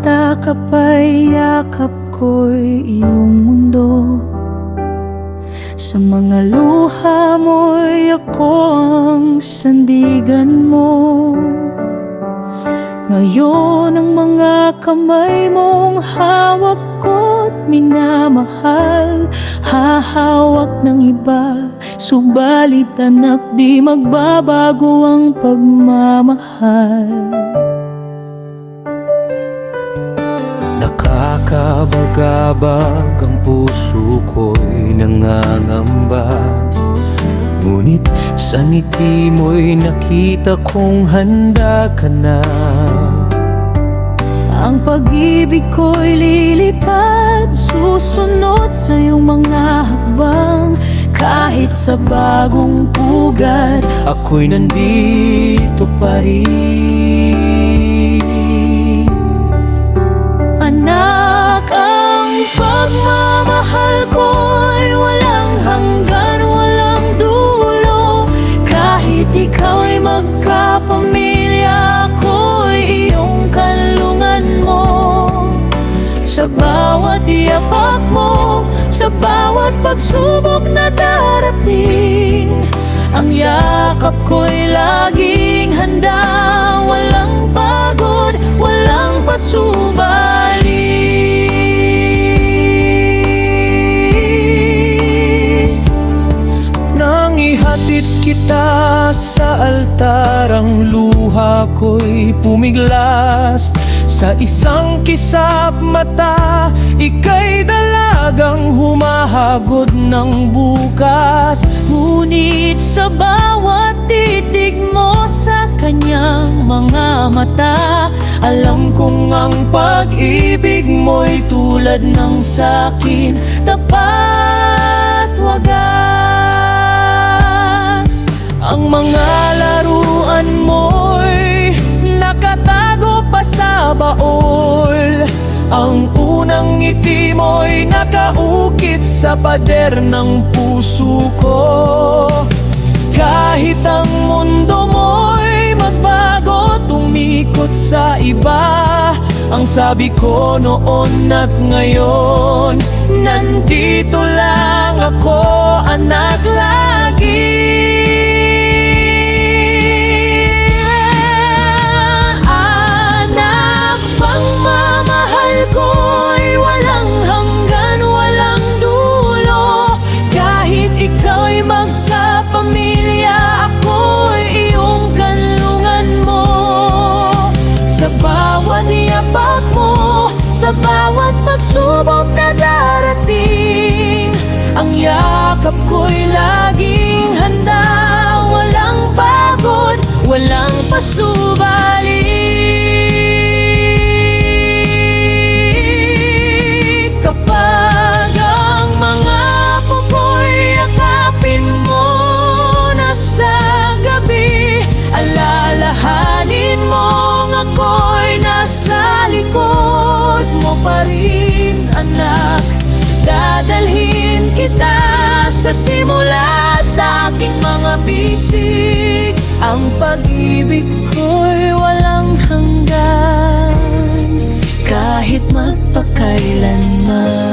bata ka pa'y yakap ko'y iyong mundo. Sa mga luha mo'y ako ang sandigan mo. Ngayon ang mga kamay mong hawak ko't minamahal, hahawak ng iba, subalit anak di magbabago ang pagmamahal. Nakakabagabag ang puso ko'y nangangamba, ngunit sa ngiti mo'y nakita kong handa ka na. Ang pag-ibig ko'y lilipad, susunod sa iyong mga hakbang. Kahit sa bagong pugad, ako'y nandito pa rin. Anak, ang pagmamahal ko'y walang hanggan, walang dulo. Kahit ikaw'y magkapamilya, ako'y iyong kanlungan mo. Sa bawat yapak mo, sa bawat pagsubok na darating, ang yakap ko'y laging handa, walang pagod, walang pasubali. Nang ihatid kita sa altar, ang luha ko'y pumiglas. Sa isang kisap mata, ika'y dalagang humahagod ng bukas. Ngunit sa bawat titig mo sa kanyang mga mata, alam kong ang pag-ibig mo'y tulad ng sakin, tapat wagas. Ang mga laruan mo'y nakatago pa sa baol. Ang unang ngiti mo'y nakaukit sa pader ng puso ko. Kahit ang mundo mo'y magbago, tumikot sa iba, ang sabi ko noon at ngayon, nandito lang ako, anak, lagi. Anak, pagmamahal ko'y walang hanggan, walang dulo. Kahit ikaw'y magkapamilya, ako'y iyong kanlungan mo. Sa bawat yapak mo, sa bawat pagsubok na darating, ang yakap ko'y laging handa, walang pagod, walang pasubali. Kapag ang mga pupo'y yakapin mo na sa gabi, alalahanin mong ako'y nasa likod mo pa rin, anak. Dadalhin kita sa simula, sa aking mga bisig. Ang pag-ibig ko'y walang hanggan, kahit magpakailanman.